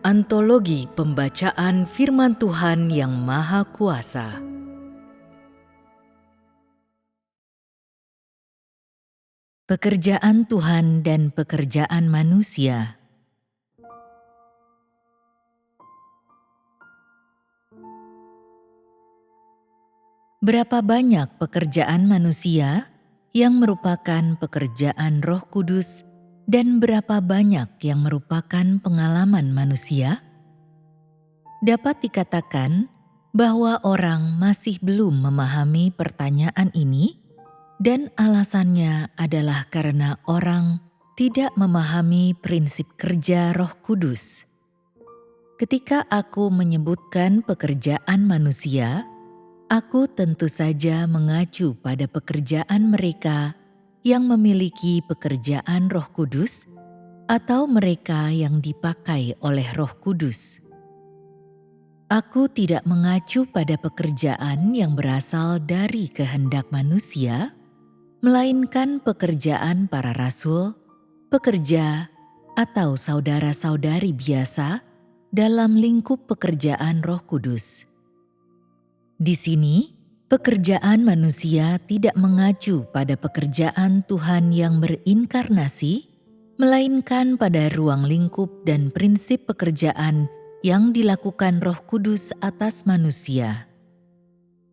Antologi Pembacaan Firman Tuhan yang Maha Kuasa. Pekerjaan Tuhan dan pekerjaan manusia. Berapa banyak pekerjaan manusia yang merupakan pekerjaan Roh Kudus dan berapa banyak yang merupakan pengalaman manusia? Dapat dikatakan bahwa orang masih belum memahami pertanyaan ini, dan alasannya adalah karena orang tidak memahami prinsip kerja Roh Kudus. Ketika aku menyebutkan pekerjaan manusia, aku tentu saja mengacu pada pekerjaan mereka yang memiliki pekerjaan Roh Kudus atau mereka yang dipakai oleh Roh Kudus. Aku tidak mengacu pada pekerjaan yang berasal dari kehendak manusia, melainkan pekerjaan para rasul, pekerja, atau saudara-saudari biasa dalam lingkup pekerjaan Roh Kudus. Di sini, pekerjaan manusia tidak mengacu pada pekerjaan Tuhan yang berinkarnasi, melainkan pada ruang lingkup dan prinsip pekerjaan yang dilakukan Roh Kudus atas manusia.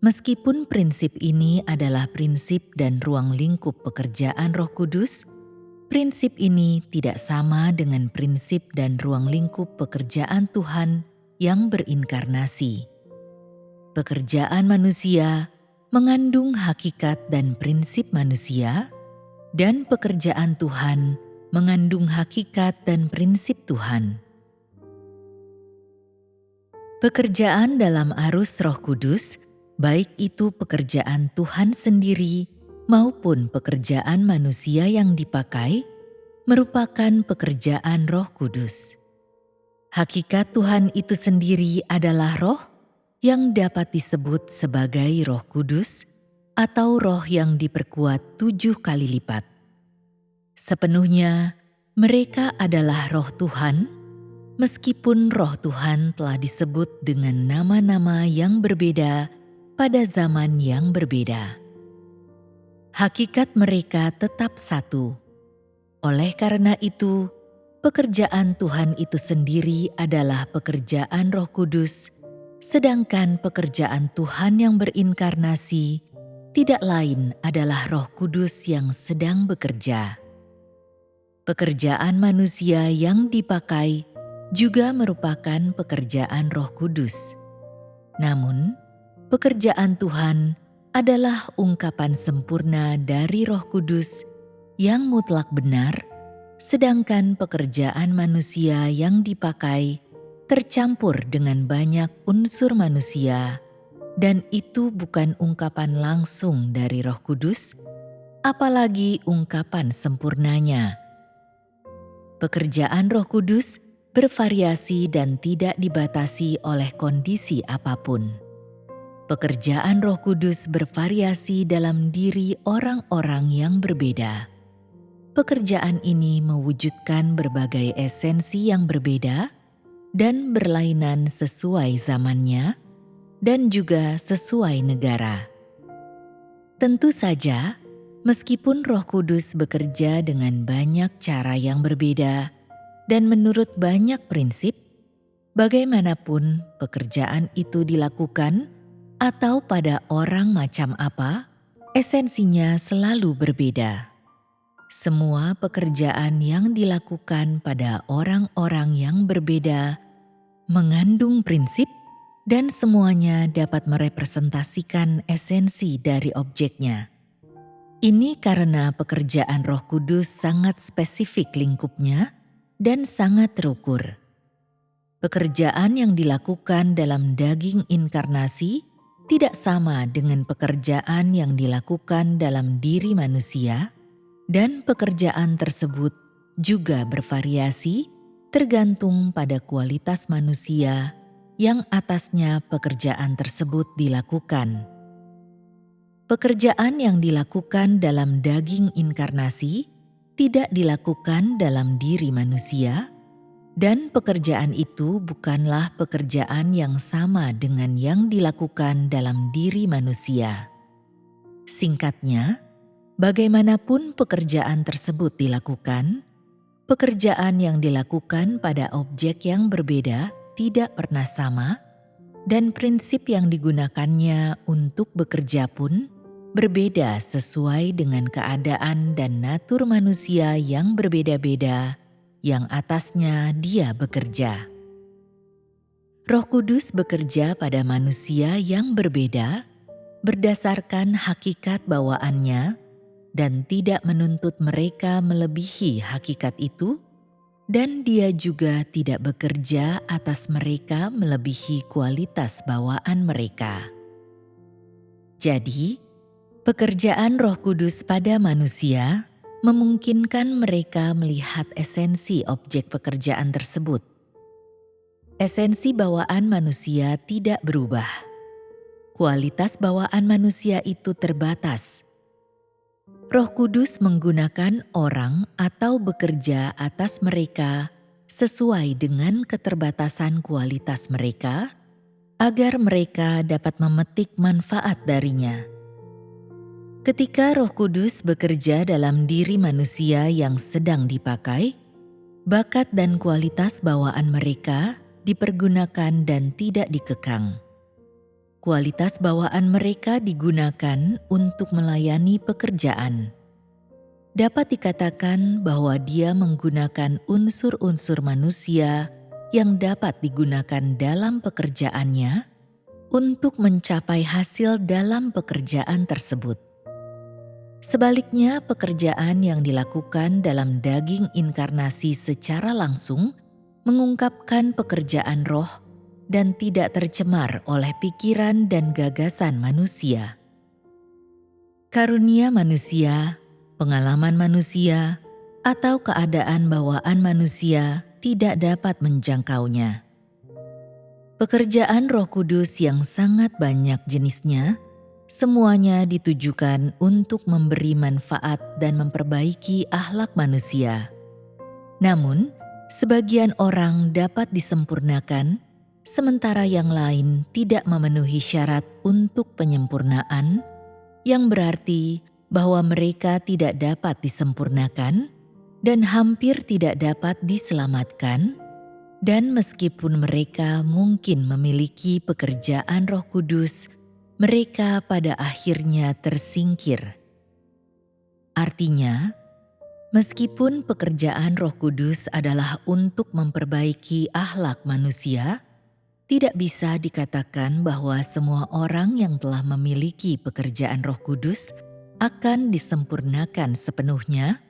Meskipun prinsip ini adalah prinsip dan ruang lingkup pekerjaan Roh Kudus, prinsip ini tidak sama dengan prinsip dan ruang lingkup pekerjaan Tuhan yang berinkarnasi. Pekerjaan manusia mengandung hakikat dan prinsip manusia, dan pekerjaan Tuhan mengandung hakikat dan prinsip Tuhan. Pekerjaan dalam arus Roh Kudus, baik itu pekerjaan Tuhan sendiri maupun pekerjaan manusia yang dipakai, merupakan pekerjaan Roh Kudus. Hakikat Tuhan itu sendiri adalah Roh yang dapat disebut sebagai Roh Kudus atau roh yang diperkuat 7 kali lipat. Sepenuhnya mereka adalah Roh Tuhan, meskipun Roh Tuhan telah disebut dengan nama-nama yang berbeda pada zaman yang berbeda. Hakikat mereka tetap satu. Oleh karena itu, pekerjaan Tuhan itu sendiri adalah pekerjaan Roh Kudus, sedangkan pekerjaan Tuhan yang berinkarnasi tidak lain adalah Roh Kudus yang sedang bekerja. Pekerjaan manusia yang dipakai juga merupakan pekerjaan Roh Kudus. Namun, pekerjaan Tuhan adalah ungkapan sempurna dari Roh Kudus yang mutlak benar, sedangkan pekerjaan manusia yang dipakai tercampur dengan banyak unsur manusia, dan itu bukan ungkapan langsung dari Roh Kudus, apalagi ungkapan sempurnanya. Pekerjaan Roh Kudus bervariasi dan tidak dibatasi oleh kondisi apapun. Pekerjaan Roh Kudus bervariasi dalam diri orang-orang yang berbeda. Pekerjaan ini mewujudkan berbagai esensi yang berbeda dan berlainan sesuai zamannya dan juga sesuai negara. Tentu saja, meskipun Roh Kudus bekerja dengan banyak cara yang berbeda dan menurut banyak prinsip, bagaimanapun pekerjaan itu dilakukan atau pada orang macam apa, esensinya selalu berbeda. Semua pekerjaan yang dilakukan pada orang-orang yang berbeda mengandung prinsip, dan semuanya dapat merepresentasikan esensi dari objeknya. Ini karena pekerjaan Roh Kudus sangat spesifik lingkupnya dan sangat terukur. Pekerjaan yang dilakukan dalam daging inkarnasi tidak sama dengan pekerjaan yang dilakukan dalam diri manusia, dan pekerjaan tersebut juga bervariasi tergantung pada kualitas manusia yang atasnya pekerjaan tersebut dilakukan. Pekerjaan yang dilakukan dalam daging inkarnasi tidak dilakukan dalam diri manusia, Dan pekerjaan itu bukanlah pekerjaan yang sama dengan yang dilakukan dalam diri manusia. Singkatnya, bagaimanapun pekerjaan tersebut dilakukan, pekerjaan yang dilakukan pada objek yang berbeda tidak pernah sama, dan prinsip yang digunakannya untuk bekerja pun berbeda sesuai dengan keadaan dan natur manusia yang berbeda-beda yang atasnya dia bekerja. Roh Kudus bekerja pada manusia yang berbeda berdasarkan hakikat bawaannya dan tidak menuntut mereka melebihi hakikat itu, dan dia juga tidak bekerja atas mereka melebihi kualitas bawaan mereka. Jadi, pekerjaan Roh Kudus pada manusia memungkinkan mereka melihat esensi objek pekerjaan tersebut. Esensi bawaan manusia tidak berubah. Kualitas bawaan manusia itu terbatas. Roh Kudus menggunakan orang atau bekerja atas mereka sesuai dengan keterbatasan kualitas mereka, agar mereka dapat memetik manfaat darinya. Ketika Roh Kudus bekerja dalam diri manusia yang sedang dipakai, bakat dan kualitas bawaan mereka dipergunakan dan tidak dikekang. Kualitas bawaan mereka digunakan untuk melayani pekerjaan. Dapat dikatakan bahwa dia menggunakan unsur-unsur manusia yang dapat digunakan dalam pekerjaannya untuk mencapai hasil dalam pekerjaan tersebut. Sebaliknya, pekerjaan yang dilakukan dalam daging inkarnasi secara langsung mengungkapkan pekerjaan roh dan tidak tercemar oleh pikiran dan gagasan manusia. Karunia manusia, pengalaman manusia, atau keadaan bawaan manusia tidak dapat menjangkaunya. Pekerjaan Roh Kudus yang sangat banyak jenisnya, semuanya ditujukan untuk memberi manfaat dan memperbaiki akhlak manusia. Namun, sebagian orang dapat disempurnakan, sementara yang lain tidak memenuhi syarat untuk penyempurnaan, yang berarti bahwa mereka tidak dapat disempurnakan dan hampir tidak dapat diselamatkan, dan meskipun mereka mungkin memiliki pekerjaan Roh Kudus, mereka pada akhirnya tersingkir. Artinya, meskipun pekerjaan Roh Kudus adalah untuk memperbaiki akhlak manusia, tidak bisa dikatakan bahwa semua orang yang telah memiliki pekerjaan Roh Kudus akan disempurnakan sepenuhnya,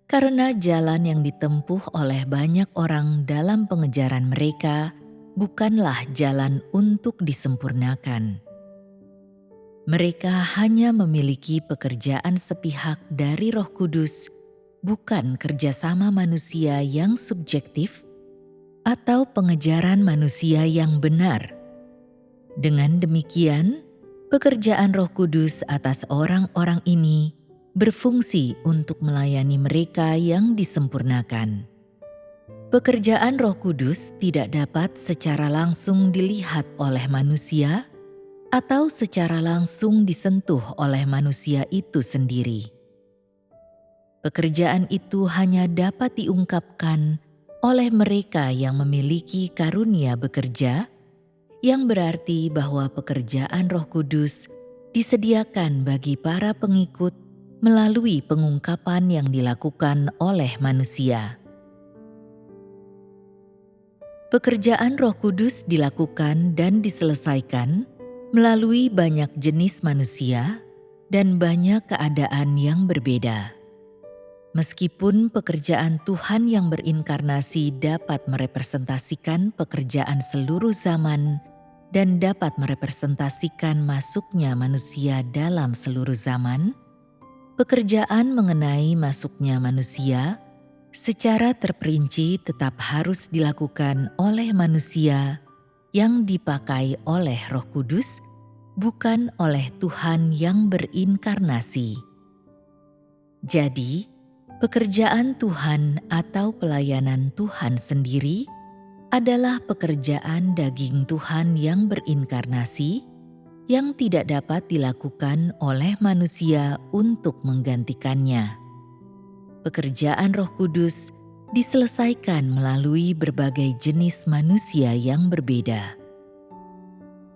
karena jalan yang ditempuh oleh banyak orang dalam pengejaran mereka bukanlah jalan untuk disempurnakan. Mereka hanya memiliki pekerjaan sepihak dari Roh Kudus, bukan kerjasama manusia yang subjektif atau pengejaran manusia yang benar. Dengan demikian, pekerjaan Roh Kudus atas orang-orang ini berfungsi untuk melayani mereka yang disempurnakan. Pekerjaan Roh Kudus tidak dapat secara langsung dilihat oleh manusia atau secara langsung disentuh oleh manusia itu sendiri. Pekerjaan itu hanya dapat diungkapkan oleh mereka yang memiliki karunia bekerja, yang berarti bahwa pekerjaan Roh Kudus disediakan bagi para pengikut melalui pengungkapan yang dilakukan oleh manusia. Pekerjaan Roh Kudus dilakukan dan diselesaikan melalui banyak jenis manusia dan banyak keadaan yang berbeda. Meskipun pekerjaan Tuhan yang berinkarnasi dapat merepresentasikan pekerjaan seluruh zaman dan dapat merepresentasikan masuknya manusia dalam seluruh zaman, pekerjaan mengenai masuknya manusia secara terperinci tetap harus dilakukan oleh manusia yang dipakai oleh Roh Kudus, bukan oleh Tuhan yang berinkarnasi. Jadi, Pekerjaan Tuhan atau pelayanan Tuhan sendiri adalah pekerjaan daging Tuhan yang berinkarnasi, yang tidak dapat dilakukan oleh manusia untuk menggantikannya. Pekerjaan Roh Kudus diselesaikan melalui berbagai jenis manusia yang berbeda.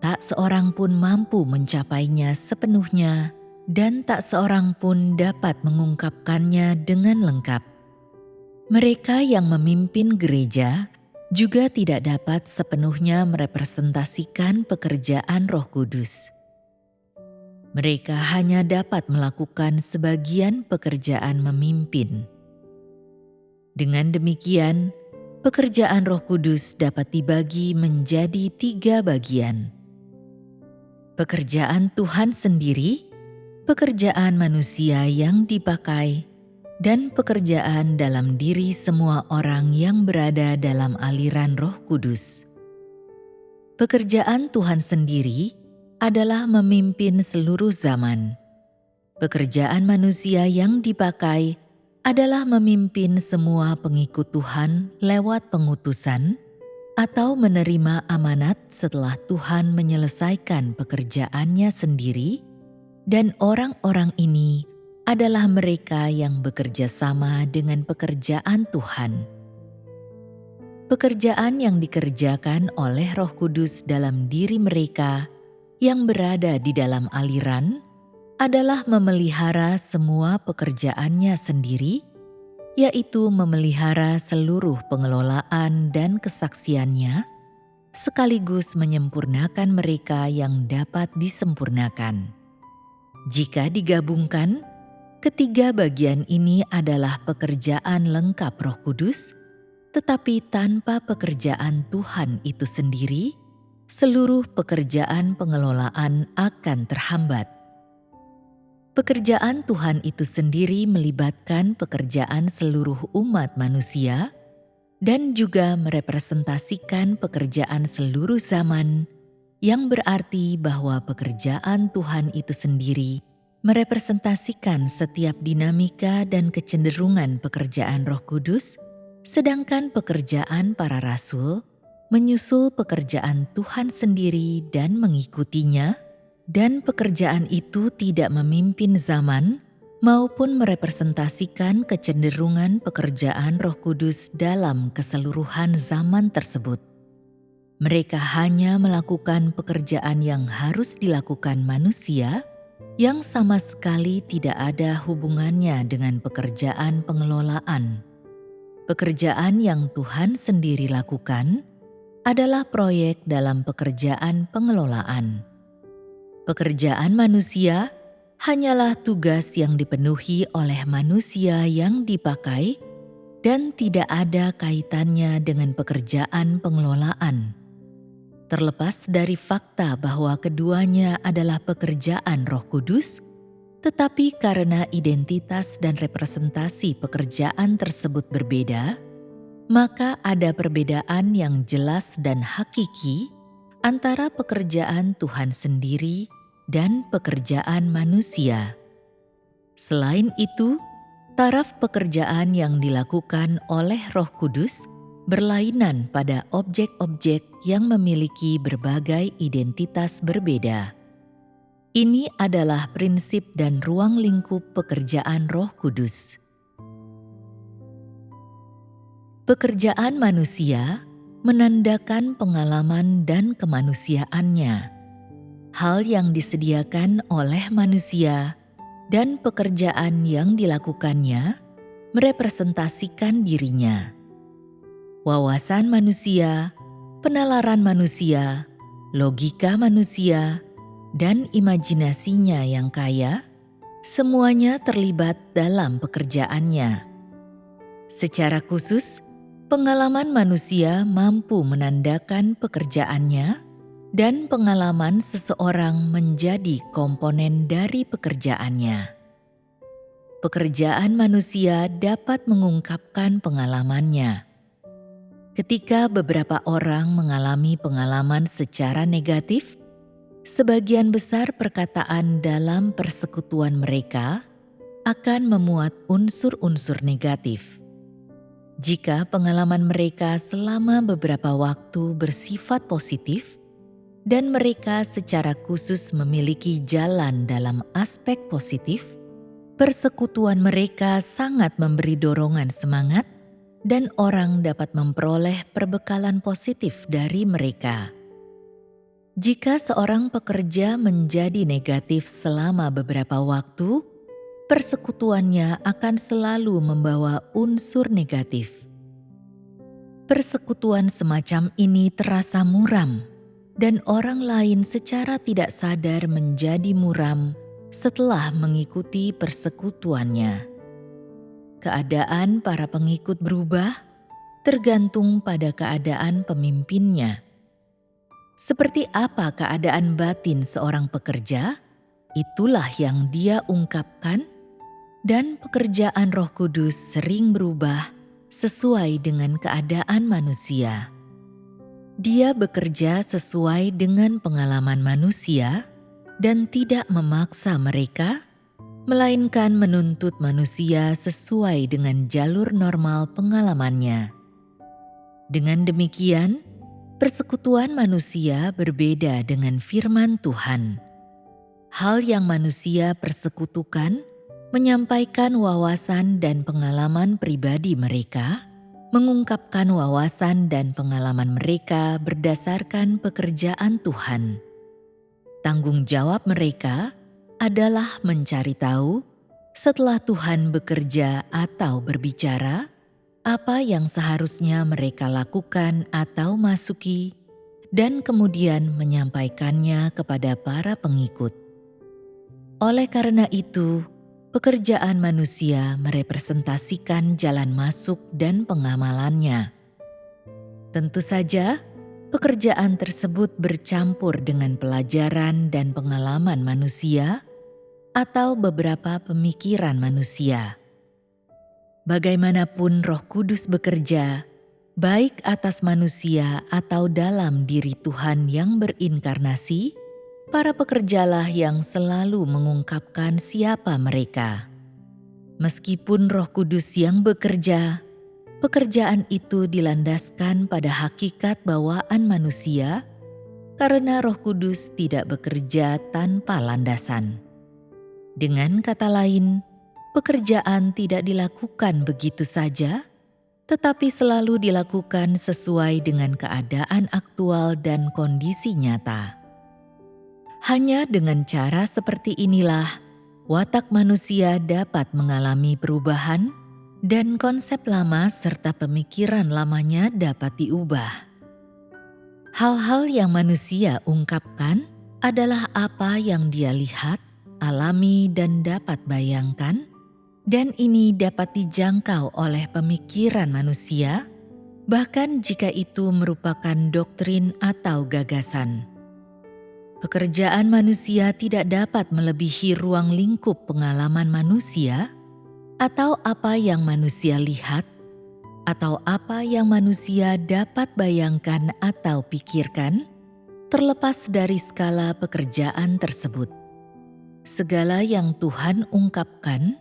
Tak seorang pun mampu mencapainya sepenuhnya, dan tak seorang pun dapat mengungkapkannya dengan lengkap. Mereka yang memimpin gereja juga tidak dapat sepenuhnya merepresentasikan pekerjaan Roh Kudus. Mereka hanya dapat melakukan sebagian pekerjaan memimpin. Dengan demikian, pekerjaan Roh Kudus dapat dibagi menjadi 3 bagian. Pekerjaan Tuhan sendiri, pekerjaan manusia yang dipakai, dan pekerjaan dalam diri semua orang yang berada dalam aliran Roh Kudus. Pekerjaan Tuhan sendiri adalah memimpin seluruh zaman. Pekerjaan manusia yang dipakai adalah memimpin semua pengikut Tuhan lewat pengutusan atau menerima amanat setelah Tuhan menyelesaikan pekerjaannya sendiri, dan orang-orang ini adalah mereka yang bekerja sama dengan pekerjaan Tuhan. Pekerjaan yang dikerjakan oleh Roh Kudus dalam diri mereka yang berada di dalam aliran adalah memelihara semua pekerjaannya sendiri, yaitu memelihara seluruh pengelolaan dan kesaksiannya, sekaligus menyempurnakan mereka yang dapat disempurnakan. Jika digabungkan, ketiga bagian ini adalah pekerjaan lengkap Roh Kudus, tetapi tanpa pekerjaan Tuhan itu sendiri, seluruh pekerjaan pengelolaan akan terhambat. Pekerjaan Tuhan itu sendiri melibatkan pekerjaan seluruh umat manusia dan juga merepresentasikan pekerjaan seluruh zaman, yang berarti bahwa pekerjaan Tuhan itu sendiri merepresentasikan setiap dinamika dan kecenderungan pekerjaan Roh Kudus, sedangkan pekerjaan para rasul menyusul pekerjaan Tuhan sendiri dan mengikutinya, dan pekerjaan itu tidak memimpin zaman maupun merepresentasikan kecenderungan pekerjaan Roh Kudus dalam keseluruhan zaman tersebut. Mereka hanya melakukan pekerjaan yang harus dilakukan manusia, yang sama sekali tidak ada hubungannya dengan pekerjaan pengelolaan. Pekerjaan yang Tuhan sendiri lakukan adalah proyek dalam pekerjaan pengelolaan. Pekerjaan manusia hanyalah tugas yang dipenuhi oleh manusia yang dipakai dan tidak ada kaitannya dengan pekerjaan pengelolaan. Terlepas dari fakta bahwa keduanya adalah pekerjaan Roh Kudus, tetapi karena identitas dan representasi pekerjaan tersebut berbeda, maka ada perbedaan yang jelas dan hakiki antara pekerjaan Tuhan sendiri dan pekerjaan manusia. Selain itu, taraf pekerjaan yang dilakukan oleh Roh Kudus berlainan pada objek-objek yang memiliki berbagai identitas berbeda. Ini adalah prinsip dan ruang lingkup pekerjaan Roh Kudus. Pekerjaan manusia menandakan pengalaman dan kemanusiaannya, hal yang disediakan oleh manusia dan pekerjaan yang dilakukannya merepresentasikan dirinya. Wawasan manusia, penalaran manusia, logika manusia, dan imajinasinya yang kaya, semuanya terlibat dalam pekerjaannya. Secara khusus, pengalaman manusia mampu menandakan pekerjaannya, dan pengalaman seseorang menjadi komponen dari pekerjaannya. Pekerjaan manusia dapat mengungkapkan pengalamannya. Ketika beberapa orang mengalami pengalaman secara negatif, sebagian besar perkataan dalam persekutuan mereka akan memuat unsur-unsur negatif. Jika pengalaman mereka selama beberapa waktu bersifat positif dan mereka secara khusus memiliki jalan dalam aspek positif, persekutuan mereka sangat memberi dorongan semangat dan orang dapat memperoleh perbekalan positif dari mereka. Jika seorang pekerja menjadi negatif selama beberapa waktu, persekutuannya akan selalu membawa unsur negatif. Persekutuan semacam ini terasa muram, dan orang lain secara tidak sadar menjadi muram setelah mengikuti persekutuannya. Keadaan para pengikut berubah tergantung pada keadaan pemimpinnya. Seperti apa keadaan batin seorang pekerja, itulah yang dia ungkapkan, dan pekerjaan Roh Kudus sering berubah sesuai dengan keadaan manusia. Dia bekerja sesuai dengan pengalaman manusia dan tidak memaksa mereka, melainkan menuntut manusia sesuai dengan jalur normal pengalamannya. Dengan demikian, persekutuan manusia berbeda dengan firman Tuhan. Hal yang manusia persekutukan menyampaikan wawasan dan pengalaman pribadi mereka, mengungkapkan wawasan dan pengalaman mereka berdasarkan pekerjaan Tuhan. Tanggung jawab mereka adalah mencari tahu setelah Tuhan bekerja atau berbicara, apa yang seharusnya mereka lakukan atau masuki, dan kemudian menyampaikannya kepada para pengikut. Oleh karena itu, pekerjaan manusia merepresentasikan jalan masuk dan pengamalannya. Tentu saja, pekerjaan tersebut bercampur dengan pelajaran dan pengalaman manusia atau beberapa pemikiran manusia. Bagaimanapun Roh Kudus bekerja, baik atas manusia atau dalam diri Tuhan yang berinkarnasi, para pekerjalah yang selalu mengungkapkan siapa mereka. Meskipun Roh Kudus yang bekerja, pekerjaan itu dilandaskan pada hakikat bawaan manusia, karena Roh Kudus tidak bekerja tanpa landasan. Dengan kata lain, pekerjaan tidak dilakukan begitu saja, tetapi selalu dilakukan sesuai dengan keadaan aktual dan kondisi nyata. Hanya dengan cara seperti inilah, watak manusia dapat mengalami perubahan dan konsep lama serta pemikiran lamanya dapat diubah. Hal-hal yang manusia ungkapkan adalah apa yang dia lihat, alami, dan dapat bayangkan, dan ini dapat dijangkau oleh pemikiran manusia, bahkan jika itu merupakan doktrin atau gagasan. Pekerjaan manusia tidak dapat melebihi ruang lingkup pengalaman manusia, atau apa yang manusia lihat, atau apa yang manusia dapat bayangkan atau pikirkan, terlepas dari skala pekerjaan tersebut. Segala yang Tuhan ungkapkan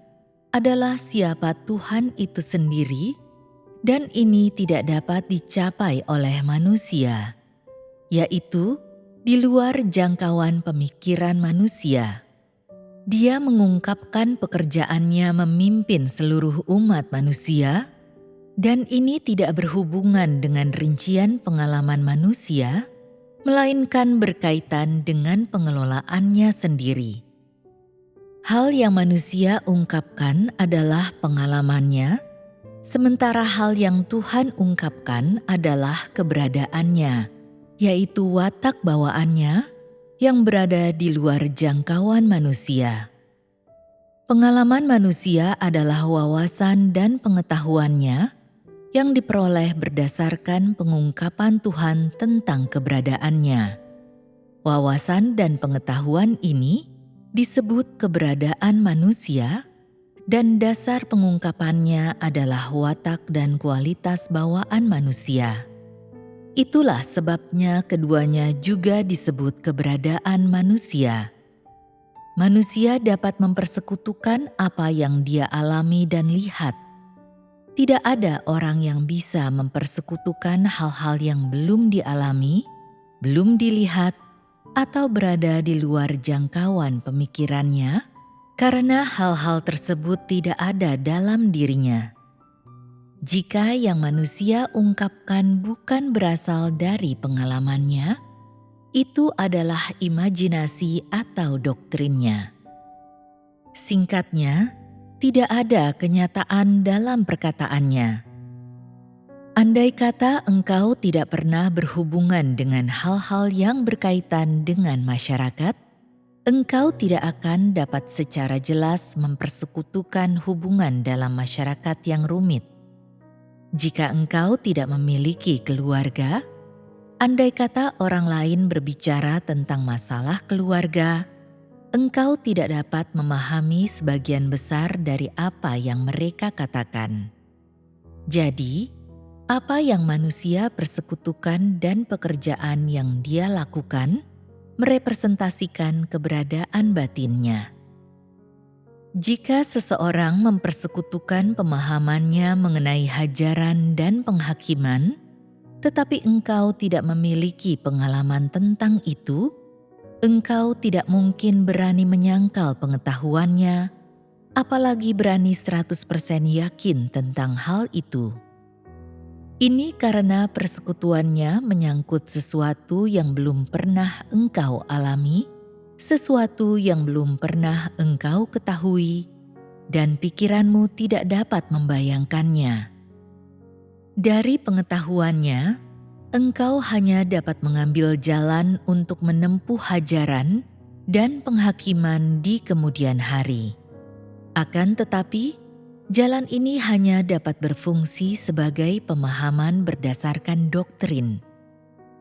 adalah siapa Tuhan itu sendiri, dan ini tidak dapat dicapai oleh manusia, yaitu di luar jangkauan pemikiran manusia. Dia mengungkapkan pekerjaannya memimpin seluruh umat manusia, dan ini tidak berhubungan dengan rincian pengalaman manusia, melainkan berkaitan dengan pengelolaannya sendiri. Hal yang manusia ungkapkan adalah pengalamannya, sementara hal yang Tuhan ungkapkan adalah keberadaannya, yaitu watak bawaannya yang berada di luar jangkauan manusia. Pengalaman manusia adalah wawasan dan pengetahuannya yang diperoleh berdasarkan pengungkapan Tuhan tentang keberadaannya. Wawasan dan pengetahuan ini disebut keberadaan manusia, dan dasar pengungkapannya adalah watak dan kualitas bawaan manusia. Itulah sebabnya keduanya juga disebut keberadaan manusia. Manusia dapat mempersekutukan apa yang dia alami dan lihat. Tidak ada orang yang bisa mempersekutukan hal-hal yang belum dialami, belum dilihat, atau berada di luar jangkauan pemikirannya, karena hal-hal tersebut tidak ada dalam dirinya. Jika yang manusia ungkapkan bukan berasal dari pengalamannya, itu adalah imajinasi atau doktrinnya. Singkatnya, tidak ada kenyataan dalam perkataannya. Andai kata engkau tidak pernah berhubungan dengan hal-hal yang berkaitan dengan masyarakat, engkau tidak akan dapat secara jelas mempersekutukan hubungan dalam masyarakat yang rumit. Jika engkau tidak memiliki keluarga, andai kata orang lain berbicara tentang masalah keluarga, engkau tidak dapat memahami sebagian besar dari apa yang mereka katakan. Jadi, apa yang manusia persekutukan dan pekerjaan yang dia lakukan merepresentasikan keberadaan batinnya. Jika seseorang mempersekutukan pemahamannya mengenai hajaran dan penghakiman, tetapi engkau tidak memiliki pengalaman tentang itu, engkau tidak mungkin berani menyangkal pengetahuannya, apalagi berani 100% yakin tentang hal itu. Ini karena persekutuannya menyangkut sesuatu yang belum pernah engkau alami, sesuatu yang belum pernah engkau ketahui, dan pikiranmu tidak dapat membayangkannya. Dari pengetahuannya, engkau hanya dapat mengambil jalan untuk menempuh hajaran dan penghakiman di kemudian hari. Akan tetapi, jalan ini hanya dapat berfungsi sebagai pemahaman berdasarkan doktrin.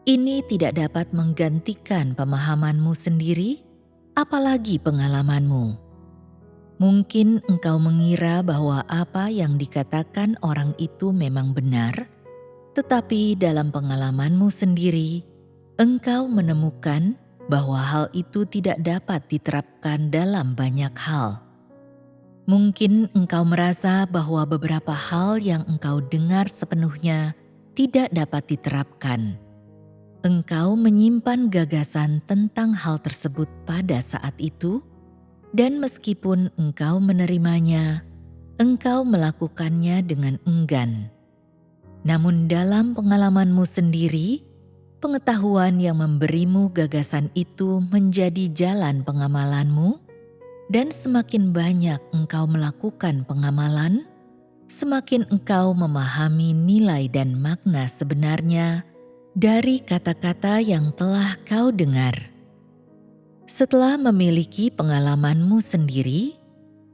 Ini tidak dapat menggantikan pemahamanmu sendiri, apalagi pengalamanmu. Mungkin engkau mengira bahwa apa yang dikatakan orang itu memang benar, tetapi dalam pengalamanmu sendiri, engkau menemukan bahwa hal itu tidak dapat diterapkan dalam banyak hal. Mungkin engkau merasa bahwa beberapa hal yang engkau dengar sepenuhnya tidak dapat diterapkan. Engkau menyimpan gagasan tentang hal tersebut pada saat itu, dan meskipun engkau menerimanya, engkau melakukannya dengan enggan. Namun dalam pengalamanmu sendiri, pengetahuan yang memberimu gagasan itu menjadi jalan pengamalanmu, dan semakin banyak engkau melakukan pengamalan, semakin engkau memahami nilai dan makna sebenarnya dari kata-kata yang telah kau dengar. Setelah memiliki pengalamanmu sendiri,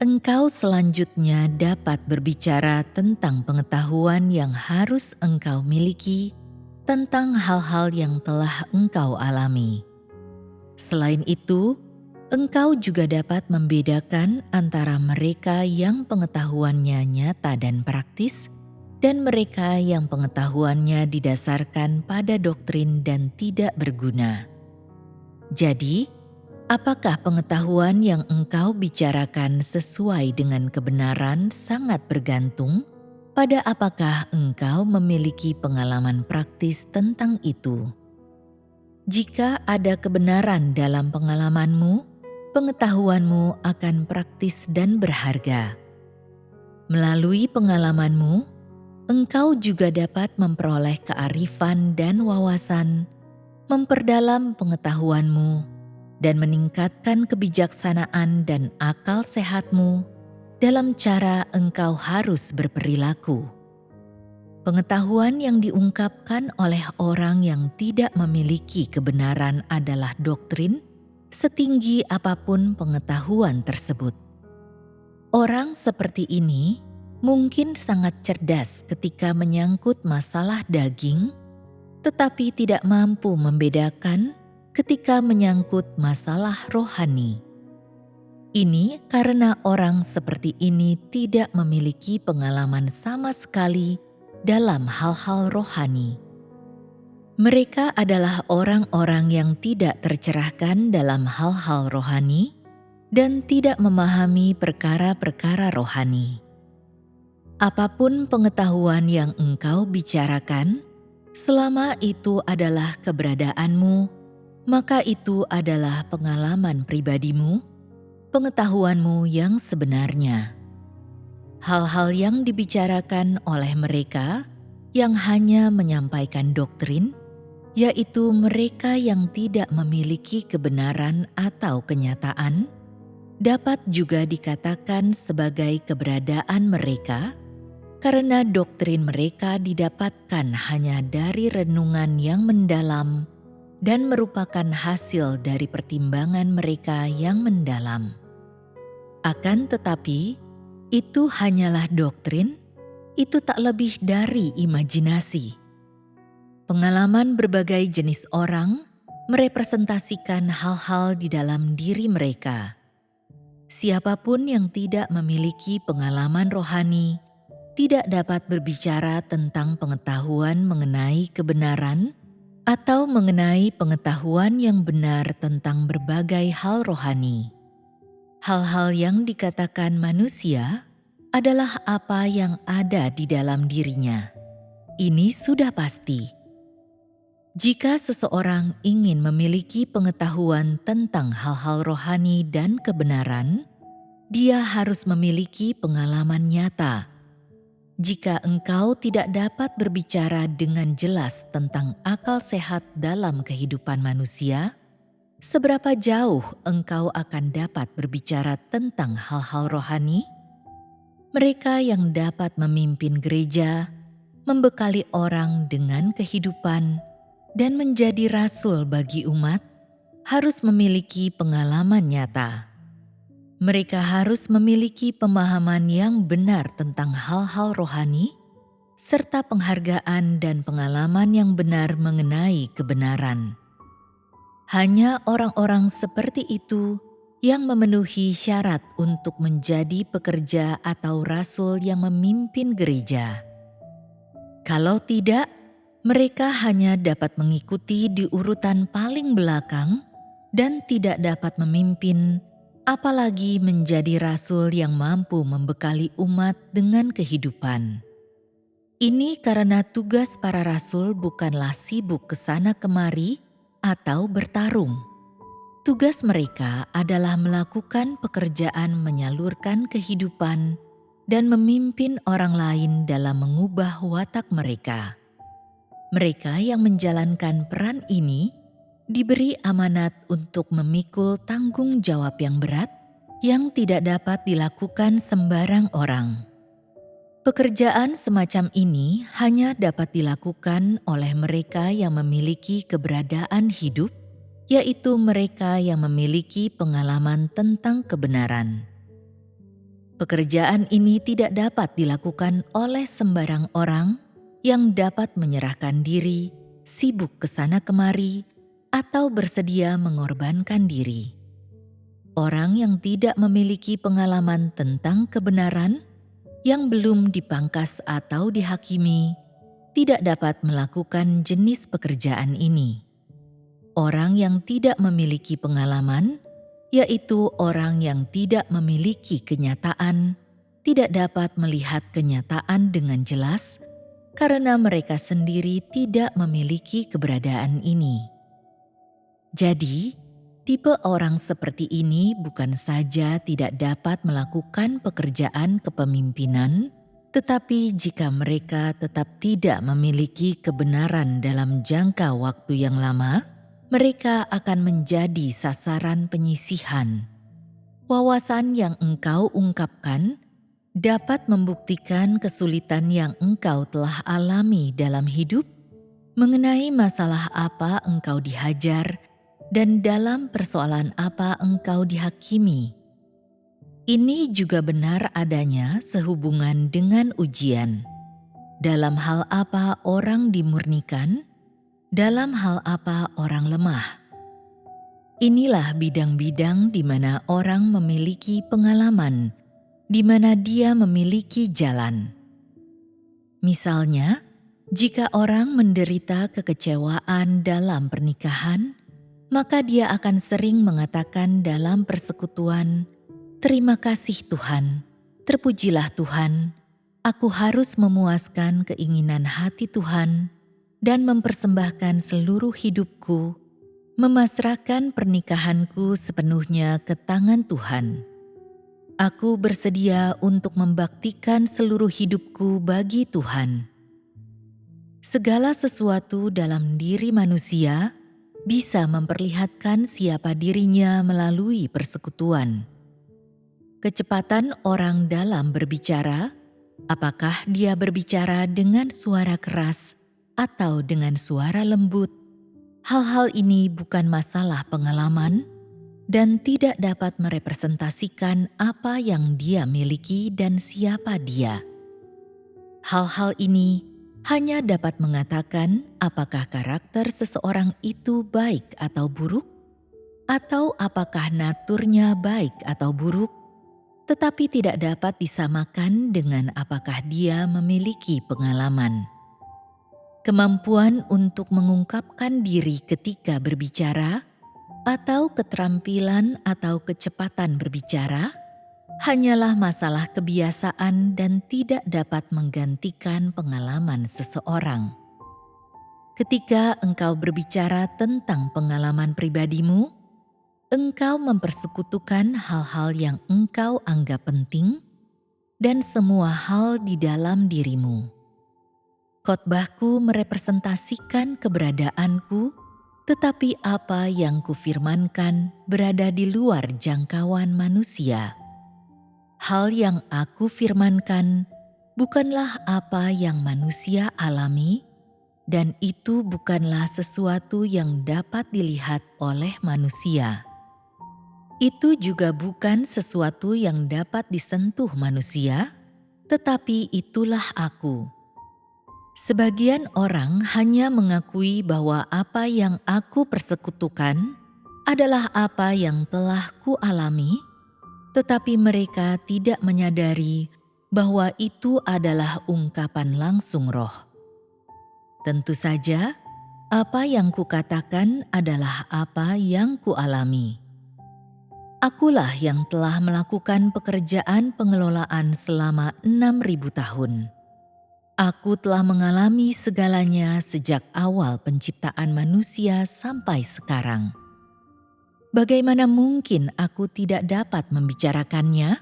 engkau selanjutnya dapat berbicara tentang pengetahuan yang harus engkau miliki tentang hal-hal yang telah engkau alami. Selain itu, engkau juga dapat membedakan antara mereka yang pengetahuannya nyata dan praktis dan mereka yang pengetahuannya didasarkan pada doktrin dan tidak berguna. Jadi, apakah pengetahuan yang engkau bicarakan sesuai dengan kebenaran sangat bergantung pada apakah engkau memiliki pengalaman praktis tentang itu. Jika ada kebenaran dalam pengalamanmu, pengetahuanmu akan praktis dan berharga. Melalui pengalamanmu, engkau juga dapat memperoleh kearifan dan wawasan, memperdalam pengetahuanmu, dan meningkatkan kebijaksanaan dan akal sehatmu dalam cara engkau harus berperilaku. Pengetahuan yang diungkapkan oleh orang yang tidak memiliki kebenaran adalah doktrin, setinggi apapun pengetahuan tersebut. Orang seperti ini mungkin sangat cerdas ketika menyangkut masalah daging, tetapi tidak mampu membedakan ketika menyangkut masalah rohani. Ini karena orang seperti ini tidak memiliki pengalaman sama sekali dalam hal-hal rohani. Mereka adalah orang-orang yang tidak tercerahkan dalam hal-hal rohani, dan tidak memahami perkara-perkara rohani. Apapun pengetahuan yang engkau bicarakan, selama itu adalah keberadaanmu, maka itu adalah pengalaman pribadimu, pengetahuanmu yang sebenarnya. Hal-hal yang dibicarakan oleh mereka yang hanya menyampaikan doktrin, yaitu mereka yang tidak memiliki kebenaran atau kenyataan, dapat juga dikatakan sebagai keberadaan mereka, karena doktrin mereka didapatkan hanya dari renungan yang mendalam dan merupakan hasil dari pertimbangan mereka yang mendalam. Akan tetapi, itu hanyalah doktrin, itu tak lebih dari imajinasi. Pengalaman berbagai jenis orang merepresentasikan hal-hal di dalam diri mereka. Siapapun yang tidak memiliki pengalaman rohani tidak dapat berbicara tentang pengetahuan mengenai kebenaran atau mengenai pengetahuan yang benar tentang berbagai hal rohani. Hal-hal yang dikatakan manusia adalah apa yang ada di dalam dirinya. Ini sudah pasti. Jika seseorang ingin memiliki pengetahuan tentang hal-hal rohani dan kebenaran, dia harus memiliki pengalaman nyata. Jika engkau tidak dapat berbicara dengan jelas tentang akal sehat dalam kehidupan manusia, seberapa jauh engkau akan dapat berbicara tentang hal-hal rohani? Mereka yang dapat memimpin gereja, membekali orang dengan kehidupan, dan menjadi rasul bagi umat, harus memiliki pengalaman nyata. Mereka harus memiliki pemahaman yang benar tentang hal-hal rohani, serta penghargaan dan pengalaman yang benar mengenai kebenaran. Hanya orang-orang seperti itu yang memenuhi syarat untuk menjadi pekerja atau rasul yang memimpin gereja. Kalau tidak, mereka hanya dapat mengikuti di urutan paling belakang dan tidak dapat memimpin, apalagi menjadi rasul yang mampu membekali umat dengan kehidupan. Ini karena tugas para rasul bukanlah sibuk ke sana kemari atau bertarung. Tugas mereka adalah melakukan pekerjaan menyalurkan kehidupan dan memimpin orang lain dalam mengubah watak mereka. Mereka yang menjalankan peran ini diberi amanat untuk memikul tanggung jawab yang berat yang tidak dapat dilakukan sembarang orang. Pekerjaan semacam ini hanya dapat dilakukan oleh mereka yang memiliki keberadaan hidup, yaitu mereka yang memiliki pengalaman tentang kebenaran. Pekerjaan ini tidak dapat dilakukan oleh sembarang orang yang dapat menyerahkan diri, sibuk ke sana kemari, atau bersedia mengorbankan diri. Orang yang tidak memiliki pengalaman tentang kebenaran, yang belum dipangkas atau dihakimi, tidak dapat melakukan jenis pekerjaan ini. Orang yang tidak memiliki pengalaman, yaitu orang yang tidak memiliki kenyataan, tidak dapat melihat kenyataan dengan jelas karena mereka sendiri tidak memiliki keberadaan ini. Jadi, tipe orang seperti ini bukan saja tidak dapat melakukan pekerjaan kepemimpinan, tetapi jika mereka tetap tidak memiliki kebenaran dalam jangka waktu yang lama, mereka akan menjadi sasaran penyisihan. Wawasan yang engkau ungkapkan dapat membuktikan kesulitan yang engkau telah alami dalam hidup, mengenai masalah apa engkau dihajar, dan dalam persoalan apa engkau dihakimi. Ini juga benar adanya sehubungan dengan ujian. Dalam hal apa orang dimurnikan, dalam hal apa orang lemah. Inilah bidang-bidang di mana orang memiliki pengalaman, di mana dia memiliki jalan. Misalnya, jika orang menderita kekecewaan dalam pernikahan, maka dia akan sering mengatakan dalam persekutuan, "Terima kasih Tuhan, terpujilah Tuhan, aku harus memuaskan keinginan hati Tuhan dan mempersembahkan seluruh hidupku, memasrahkan pernikahanku sepenuhnya ke tangan Tuhan. Aku bersedia untuk membaktikan seluruh hidupku bagi Tuhan." Segala sesuatu dalam diri manusia bisa memperlihatkan siapa dirinya melalui persekutuan. Kecepatan orang dalam berbicara, apakah dia berbicara dengan suara keras atau dengan suara lembut, hal-hal ini bukan masalah pengalaman dan tidak dapat merepresentasikan apa yang dia miliki dan siapa dia. Hal-hal ini hanya dapat mengatakan apakah karakter seseorang itu baik atau buruk, atau apakah naturnya baik atau buruk, tetapi tidak dapat disamakan dengan apakah dia memiliki pengalaman. Kemampuan untuk mengungkapkan diri ketika berbicara, atau keterampilan atau kecepatan berbicara, hanyalah masalah kebiasaan dan tidak dapat menggantikan pengalaman seseorang. Ketika engkau berbicara tentang pengalaman pribadimu, engkau mempersekutukan hal-hal yang engkau anggap penting dan semua hal di dalam dirimu. Khotbahku merepresentasikan keberadaanku, tetapi apa yang kufirmankan berada di luar jangkauan manusia. Hal yang aku firmankan bukanlah apa yang manusia alami, dan itu bukanlah sesuatu yang dapat dilihat oleh manusia. Itu juga bukan sesuatu yang dapat disentuh manusia, tetapi itulah aku. Sebagian orang hanya mengakui bahwa apa yang aku persekutukan adalah apa yang telah kualami, tetapi mereka tidak menyadari bahwa itu adalah ungkapan langsung roh. Tentu saja, apa yang kukatakan adalah apa yang kualami. Akulah yang telah melakukan pekerjaan pengelolaan selama 6.000 tahun. Aku telah mengalami segalanya sejak awal penciptaan manusia sampai sekarang. Bagaimana mungkin aku tidak dapat membicarakannya?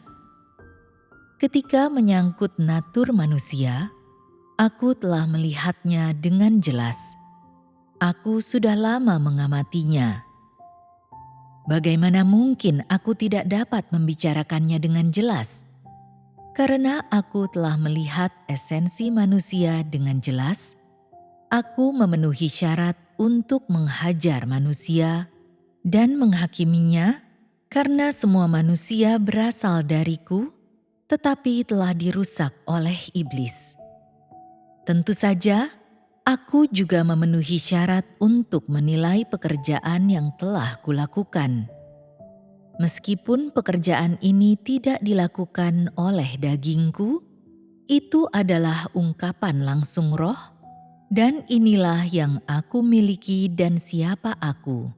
Ketika menyangkut natur manusia, aku telah melihatnya dengan jelas. Aku sudah lama mengamatinya. Bagaimana mungkin aku tidak dapat membicarakannya dengan jelas? Karena aku telah melihat esensi manusia dengan jelas, aku memenuhi syarat untuk menghajar manusia dan menghakiminya, karena semua manusia berasal dariku, tetapi telah dirusak oleh iblis. Tentu saja, aku juga memenuhi syarat untuk menilai pekerjaan yang telah kulakukan. Meskipun pekerjaan ini tidak dilakukan oleh dagingku, itu adalah ungkapan langsung roh, dan inilah yang aku miliki dan siapa aku.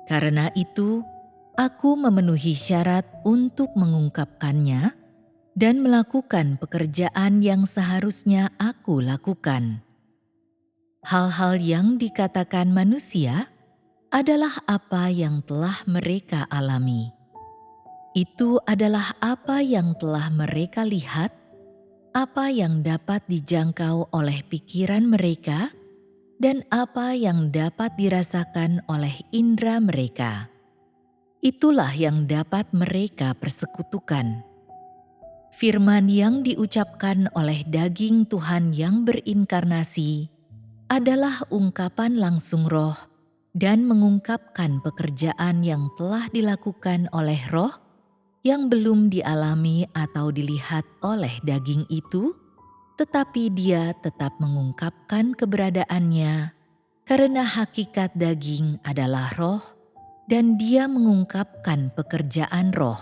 Karena itu, aku memenuhi syarat untuk mengungkapkannya dan melakukan pekerjaan yang seharusnya aku lakukan. Hal-hal yang dikatakan manusia adalah apa yang telah mereka alami. Itu adalah apa yang telah mereka lihat, apa yang dapat dijangkau oleh pikiran mereka, dan apa yang dapat dirasakan oleh indera mereka. Itulah yang dapat mereka persekutukan. Firman yang diucapkan oleh daging Tuhan yang berinkarnasi adalah ungkapan langsung roh dan mengungkapkan pekerjaan yang telah dilakukan oleh roh yang belum dialami atau dilihat oleh daging itu, tetapi dia tetap mengungkapkan keberadaannya karena hakikat daging adalah roh dan dia mengungkapkan pekerjaan roh.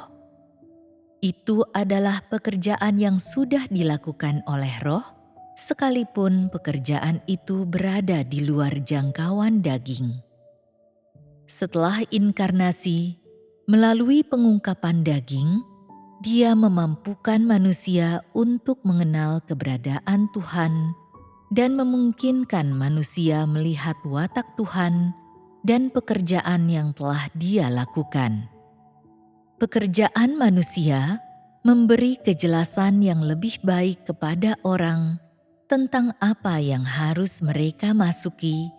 Itu adalah pekerjaan yang sudah dilakukan oleh roh, sekalipun pekerjaan itu berada di luar jangkauan daging. Setelah inkarnasi, melalui pengungkapan daging, Dia memampukan manusia untuk mengenal keberadaan Tuhan dan memungkinkan manusia melihat watak Tuhan dan pekerjaan yang telah Dia lakukan. Pekerjaan manusia memberi kejelasan yang lebih baik kepada orang tentang apa yang harus mereka masuki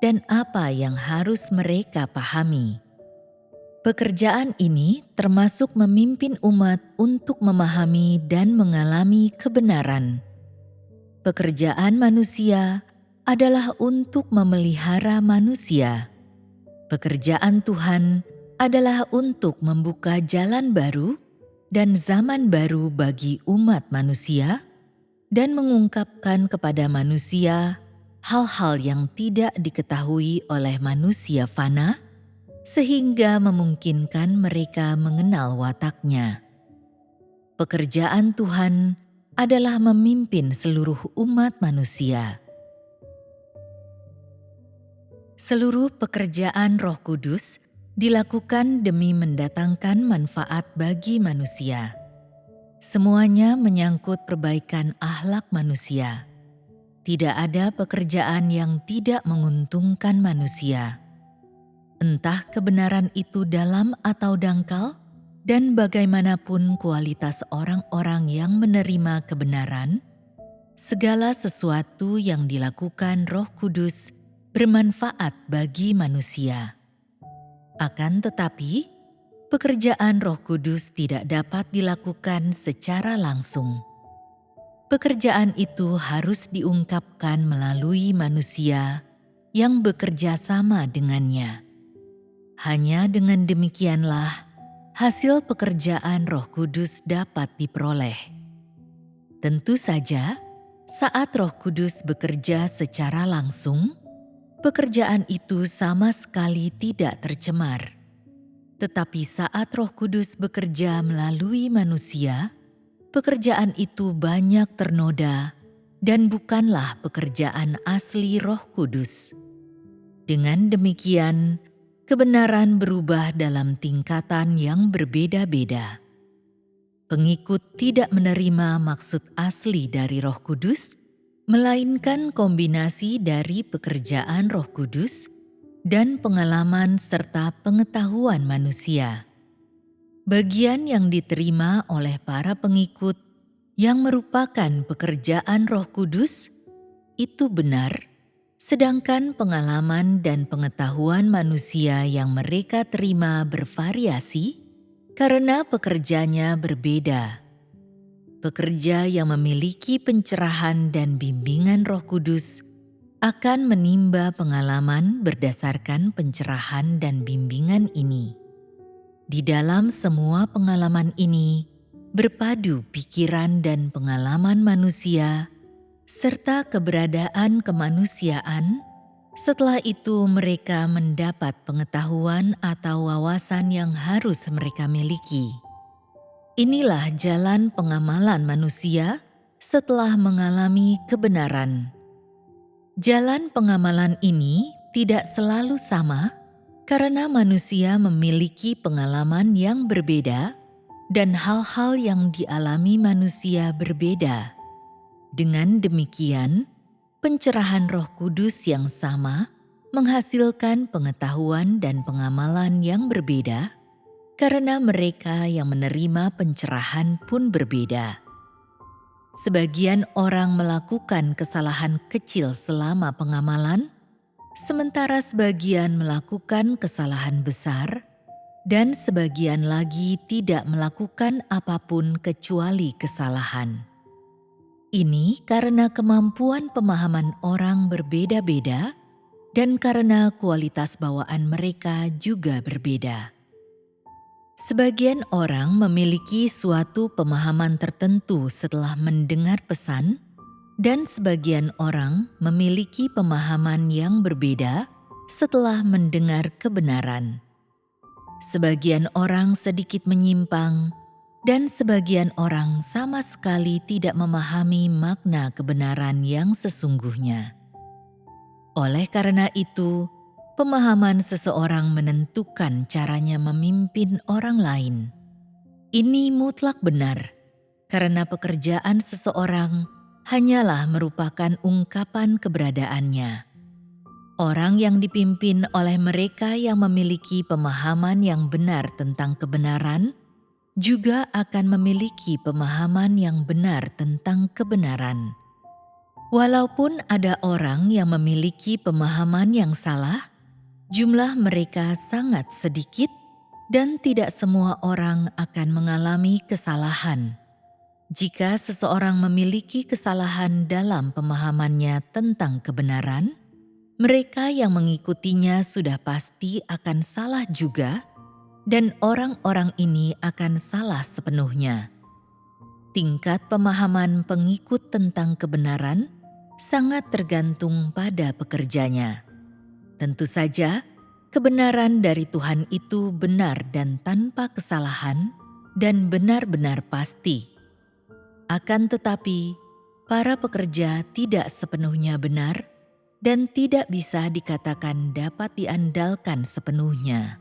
dan apa yang harus mereka pahami. Pekerjaan ini termasuk memimpin umat untuk memahami dan mengalami kebenaran. Pekerjaan manusia adalah untuk memelihara manusia. Pekerjaan Tuhan adalah untuk membuka jalan baru dan zaman baru bagi umat manusia dan mengungkapkan kepada manusia hal-hal yang tidak diketahui oleh manusia fana, sehingga memungkinkan mereka mengenal watak-Nya. Pekerjaan Tuhan adalah memimpin seluruh umat manusia. Seluruh pekerjaan Roh Kudus dilakukan demi mendatangkan manfaat bagi manusia. Semuanya menyangkut perbaikan akhlak manusia. Tidak ada pekerjaan yang tidak menguntungkan manusia. Entah kebenaran itu dalam atau dangkal, dan bagaimanapun kualitas orang-orang yang menerima kebenaran, segala sesuatu yang dilakukan Roh Kudus bermanfaat bagi manusia. Akan tetapi, pekerjaan Roh Kudus tidak dapat dilakukan secara langsung. Pekerjaan itu harus diungkapkan melalui manusia yang bekerja sama dengannya. Hanya dengan demikianlah hasil pekerjaan Roh Kudus dapat diperoleh. Tentu saja, saat Roh Kudus bekerja secara langsung, pekerjaan itu sama sekali tidak tercemar. Tetapi saat Roh Kudus bekerja melalui manusia, pekerjaan itu banyak ternoda dan bukanlah pekerjaan asli Roh Kudus. Dengan demikian, kebenaran berubah dalam tingkatan yang berbeda-beda. Pengikut tidak menerima maksud asli dari Roh Kudus, melainkan kombinasi dari pekerjaan Roh Kudus dan pengalaman serta pengetahuan manusia. Bagian yang diterima oleh para pengikut yang merupakan pekerjaan Roh Kudus itu benar, sedangkan pengalaman dan pengetahuan manusia yang mereka terima bervariasi karena pekerjanya berbeda. Pekerja yang memiliki pencerahan dan bimbingan Roh Kudus akan menimba pengalaman berdasarkan pencerahan dan bimbingan ini. Di dalam semua pengalaman ini, berpadu pikiran dan pengalaman manusia serta keberadaan kemanusiaan. Setelah itu mereka mendapat pengetahuan atau wawasan yang harus mereka miliki. Inilah jalan pengamalan manusia setelah mengalami kebenaran. Jalan pengamalan ini tidak selalu sama karena manusia memiliki pengalaman yang berbeda dan hal-hal yang dialami manusia berbeda. Dengan demikian, pencerahan Roh Kudus yang sama menghasilkan pengetahuan dan pengamalan yang berbeda karena mereka yang menerima pencerahan pun berbeda. Sebagian orang melakukan kesalahan kecil selama pengamalan, sementara sebagian melakukan kesalahan besar, dan sebagian lagi tidak melakukan apapun kecuali kesalahan. Ini karena kemampuan pemahaman orang berbeda-beda dan karena kualitas bawaan mereka juga berbeda. Sebagian orang memiliki suatu pemahaman tertentu setelah mendengar pesan, dan sebagian orang memiliki pemahaman yang berbeda setelah mendengar kebenaran. Sebagian orang sedikit menyimpang, dan sebagian orang sama sekali tidak memahami makna kebenaran yang sesungguhnya. Oleh karena itu, pemahaman seseorang menentukan caranya memimpin orang lain. Ini mutlak benar, karena pekerjaan seseorang hanyalah merupakan ungkapan keberadaannya. Orang yang dipimpin oleh mereka yang memiliki pemahaman yang benar tentang kebenaran juga akan memiliki pemahaman yang benar tentang kebenaran. Walaupun ada orang yang memiliki pemahaman yang salah, jumlah mereka sangat sedikit dan tidak semua orang akan mengalami kesalahan. Jika seseorang memiliki kesalahan dalam pemahamannya tentang kebenaran, mereka yang mengikutinya sudah pasti akan salah juga, dan orang-orang ini akan salah sepenuhnya. Tingkat pemahaman pengikut tentang kebenaran sangat tergantung pada pekerjanya. Tentu saja, kebenaran dari Tuhan itu benar dan tanpa kesalahan, dan benar-benar pasti. Akan tetapi, para pekerja tidak sepenuhnya benar dan tidak bisa dikatakan dapat diandalkan sepenuhnya.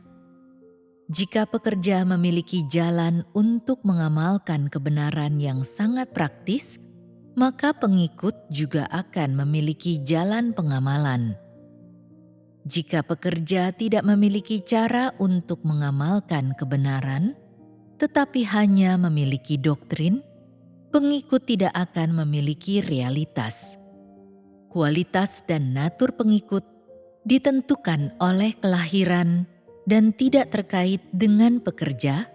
Jika pekerja memiliki jalan untuk mengamalkan kebenaran yang sangat praktis, maka pengikut juga akan memiliki jalan pengamalan. Jika pekerja tidak memiliki cara untuk mengamalkan kebenaran, tetapi hanya memiliki doktrin, pengikut tidak akan memiliki realitas. Kualitas dan natur pengikut ditentukan oleh kelahiran dan tidak terkait dengan pekerja,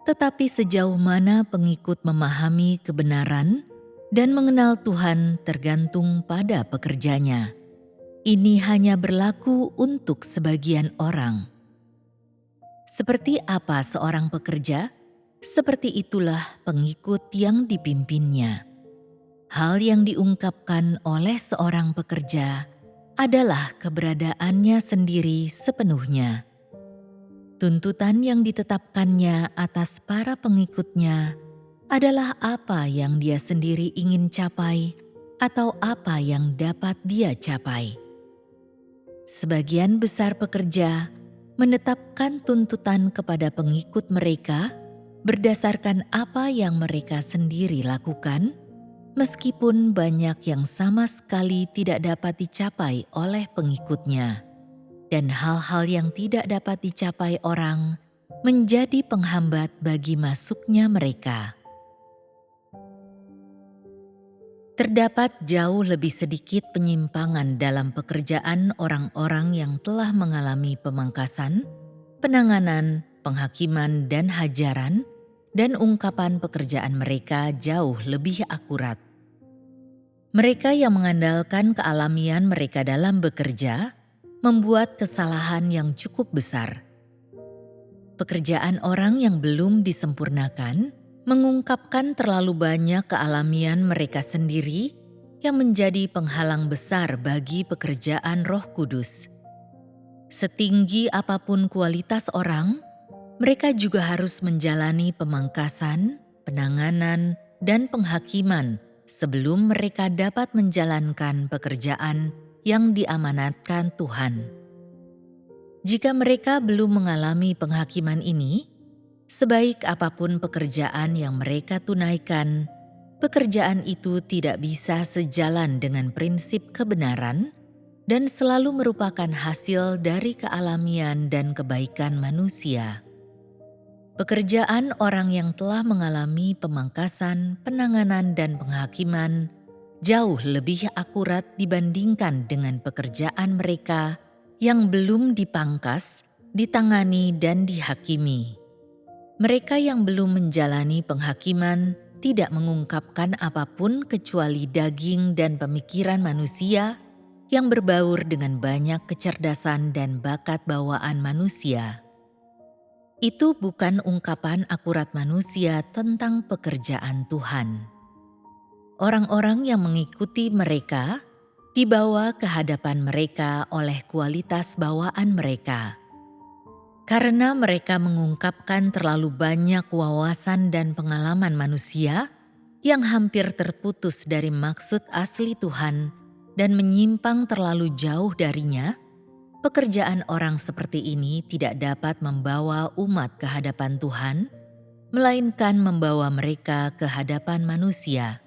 tetapi sejauh mana pengikut memahami kebenaran dan mengenal Tuhan tergantung pada pekerjanya. Ini hanya berlaku untuk sebagian orang. Seperti apa seorang pekerja, seperti itulah pengikut yang dipimpinnya. Hal yang diungkapkan oleh seorang pekerja adalah keberadaannya sendiri sepenuhnya. Tuntutan yang ditetapkannya atas para pengikutnya adalah apa yang dia sendiri ingin capai atau apa yang dapat dia capai. Sebagian besar pekerja menetapkan tuntutan kepada pengikut mereka berdasarkan apa yang mereka sendiri lakukan, meskipun banyak yang sama sekali tidak dapat dicapai oleh pengikutnya. Dan hal-hal yang tidak dapat dicapai orang menjadi penghambat bagi masuknya mereka. Terdapat jauh lebih sedikit penyimpangan dalam pekerjaan orang-orang yang telah mengalami pemangkasan, penanganan, penghakiman, dan hajaran, dan ungkapan pekerjaan mereka jauh lebih akurat. Mereka yang mengandalkan kealamian mereka dalam bekerja membuat kesalahan yang cukup besar. Pekerjaan orang yang belum disempurnakan mengungkapkan terlalu banyak kealamian mereka sendiri yang menjadi penghalang besar bagi pekerjaan Roh Kudus. Setinggi apapun kualitas orang, mereka juga harus menjalani pemangkasan, penanganan, dan penghakiman sebelum mereka dapat menjalankan pekerjaan yang diamanatkan Tuhan. Jika mereka belum mengalami penghakiman ini, sebaik apapun pekerjaan yang mereka tunaikan, pekerjaan itu tidak bisa sejalan dengan prinsip kebenaran dan selalu merupakan hasil dari kealamian dan kebaikan manusia. Pekerjaan orang yang telah mengalami pemangkasan, penanganan, dan penghakiman jauh lebih akurat dibandingkan dengan pekerjaan mereka yang belum dipangkas, ditangani, dan dihakimi. Mereka yang belum menjalani penghakiman tidak mengungkapkan apapun kecuali daging dan pemikiran manusia yang berbaur dengan banyak kecerdasan dan bakat bawaan manusia. Itu bukan ungkapan akurat manusia tentang pekerjaan Tuhan. Orang-orang yang mengikuti mereka dibawa ke hadapan mereka oleh kualitas bawaan mereka. Karena mereka mengungkapkan terlalu banyak wawasan dan pengalaman manusia yang hampir terputus dari maksud asli Tuhan dan menyimpang terlalu jauh darinya, Pekerjaan orang seperti ini tidak dapat membawa umat ke hadapan Tuhan, melainkan membawa mereka ke hadapan manusia.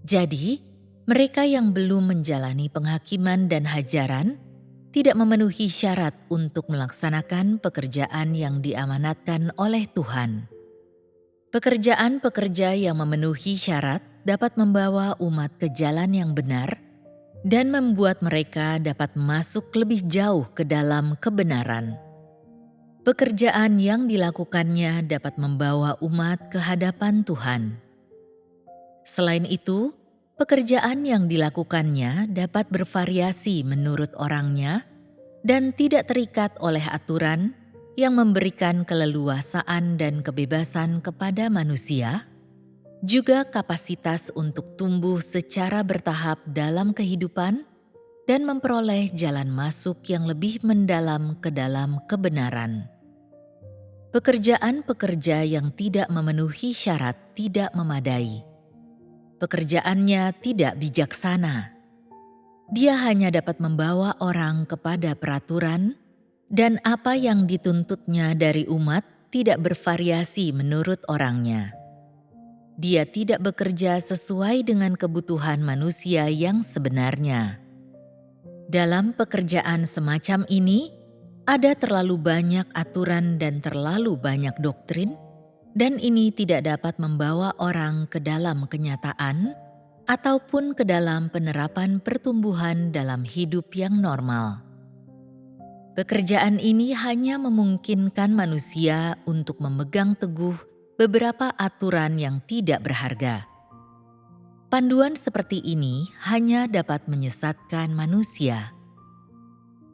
Jadi, mereka yang belum menjalani penghakiman dan hajaran tidak memenuhi syarat untuk melaksanakan pekerjaan yang diamanatkan oleh Tuhan. Pekerjaan pekerja yang memenuhi syarat dapat membawa umat ke jalan yang benar dan membuat mereka dapat masuk lebih jauh ke dalam kebenaran. Pekerjaan yang dilakukannya dapat membawa umat ke hadapan Tuhan. Selain itu, pekerjaan yang dilakukannya dapat bervariasi menurut orangnya dan tidak terikat oleh aturan yang memberikan keleluasaan dan kebebasan kepada manusia, juga kapasitas untuk tumbuh secara bertahap dalam kehidupan dan memperoleh jalan masuk yang lebih mendalam ke dalam kebenaran. Pekerjaan pekerja yang tidak memenuhi syarat tidak memadai. Pekerjaannya tidak bijaksana. Dia hanya dapat membawa orang kepada peraturan, dan apa yang dituntutnya dari umat tidak bervariasi menurut orangnya. Dia tidak bekerja sesuai dengan kebutuhan manusia yang sebenarnya. Dalam pekerjaan semacam ini, ada terlalu banyak aturan dan terlalu banyak doktrin, dan ini tidak dapat membawa orang ke dalam kenyataan ataupun ke dalam penerapan pertumbuhan dalam hidup yang normal. Pekerjaan ini hanya memungkinkan manusia untuk memegang teguh beberapa aturan yang tidak berharga. Panduan seperti ini hanya dapat menyesatkan manusia.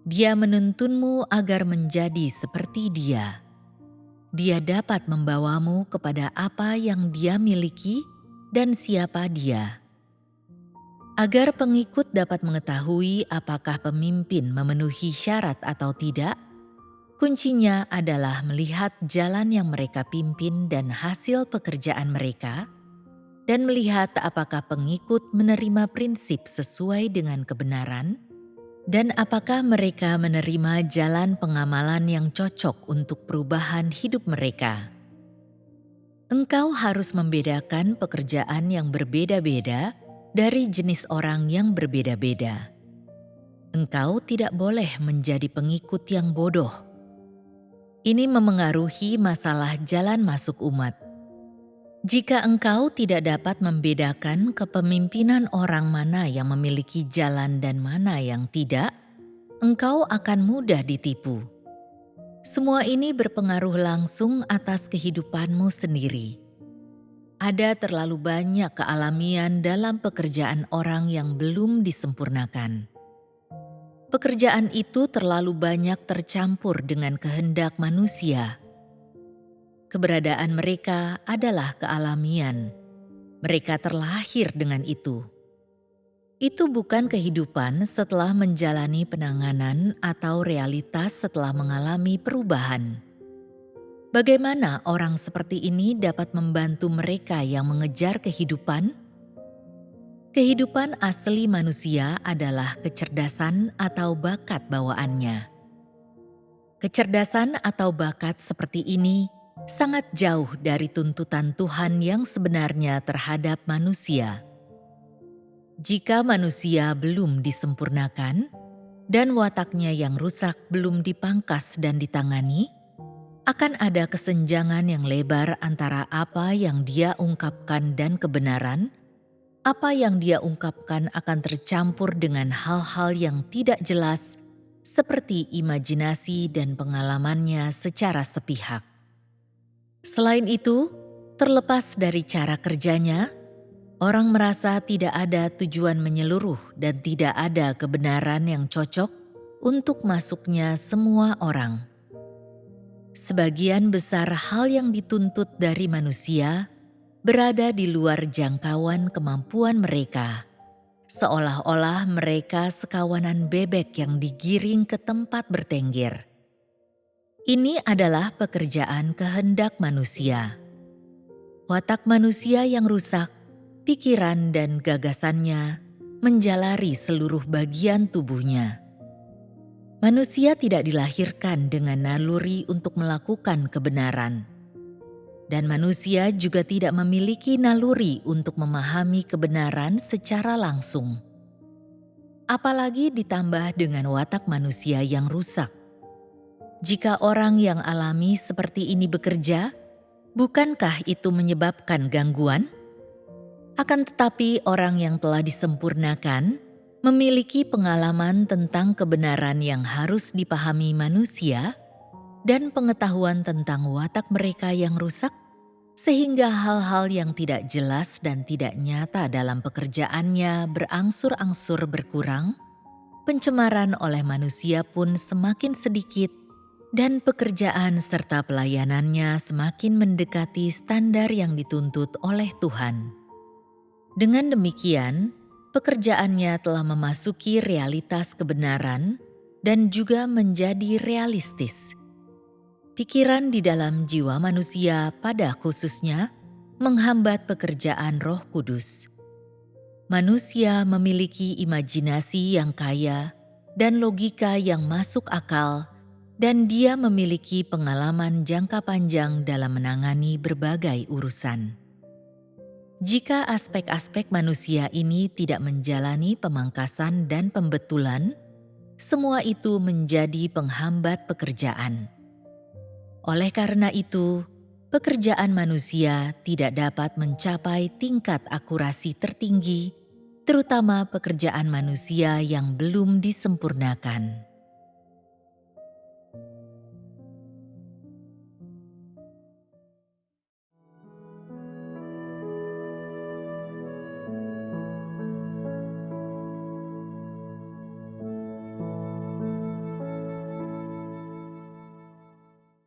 Dia menuntunmu agar menjadi seperti dia. Dia dapat membawamu kepada apa yang dia miliki dan siapa dia. Agar pengikut dapat mengetahui apakah pemimpin memenuhi syarat atau tidak, kuncinya adalah melihat jalan yang mereka pimpin dan hasil pekerjaan mereka, dan melihat apakah pengikut menerima prinsip sesuai dengan kebenaran, dan apakah mereka menerima jalan pengamalan yang cocok untuk perubahan hidup mereka. Engkau harus membedakan pekerjaan yang berbeda-beda dari jenis orang yang berbeda-beda. Engkau tidak boleh menjadi pengikut yang bodoh. Ini memengaruhi masalah jalan masuk umat. Jika engkau tidak dapat membedakan kepemimpinan orang mana yang memiliki jalan dan mana yang tidak, engkau akan mudah ditipu. Semua ini berpengaruh langsung atas kehidupanmu sendiri. Ada terlalu banyak kealamian dalam pekerjaan orang yang belum disempurnakan. Pekerjaan itu terlalu banyak tercampur dengan kehendak manusia. Keberadaan mereka adalah kealamian. Mereka terlahir dengan itu. Itu bukan kehidupan setelah menjalani penanganan atau realitas setelah mengalami perubahan. Bagaimana orang seperti ini dapat membantu mereka yang mengejar kehidupan? Kehidupan asli manusia adalah kecerdasan atau bakat bawaannya. Kecerdasan atau bakat seperti ini sangat jauh dari tuntutan Tuhan yang sebenarnya terhadap manusia. Jika manusia belum disempurnakan dan wataknya yang rusak belum dipangkas dan ditangani, akan ada kesenjangan yang lebar antara apa yang dia ungkapkan dan kebenaran. Apa yang dia ungkapkan akan tercampur dengan hal-hal yang tidak jelas seperti imajinasi dan pengalamannya secara sepihak. Selain itu, terlepas dari cara kerjanya, orang merasa tidak ada tujuan menyeluruh dan tidak ada kebenaran yang cocok untuk masuknya semua orang. Sebagian besar hal yang dituntut dari manusia berada di luar jangkauan kemampuan mereka, seolah-olah mereka sekawanan bebek yang digiring ke tempat bertengger. Ini adalah pekerjaan kehendak manusia. Watak manusia yang rusak, pikiran dan gagasannya menjalari seluruh bagian tubuhnya. Manusia tidak dilahirkan dengan naluri untuk melakukan kebenaran, dan manusia juga tidak memiliki naluri untuk memahami kebenaran secara langsung. Apalagi ditambah dengan watak manusia yang rusak. Jika orang yang alami seperti ini bekerja, bukankah itu menyebabkan gangguan? Akan tetapi orang yang telah disempurnakan memiliki pengalaman tentang kebenaran yang harus dipahami manusia dan pengetahuan tentang watak mereka yang rusak, sehingga hal-hal yang tidak jelas dan tidak nyata dalam pekerjaannya berangsur-angsur berkurang, pencemaran oleh manusia pun semakin sedikit, dan pekerjaan serta pelayanannya semakin mendekati standar yang dituntut oleh Tuhan. Dengan demikian, pekerjaannya telah memasuki realitas kebenaran dan juga menjadi realistis. Pikiran di dalam jiwa manusia pada khususnya menghambat pekerjaan Roh Kudus. Manusia memiliki imajinasi yang kaya dan logika yang masuk akal, dan dia memiliki pengalaman jangka panjang dalam menangani berbagai urusan. Jika aspek-aspek manusia ini tidak menjalani pemangkasan dan pembetulan, semua itu menjadi penghambat pekerjaan. Oleh karena itu, pekerjaan manusia tidak dapat mencapai tingkat akurasi tertinggi, terutama pekerjaan manusia yang belum disempurnakan.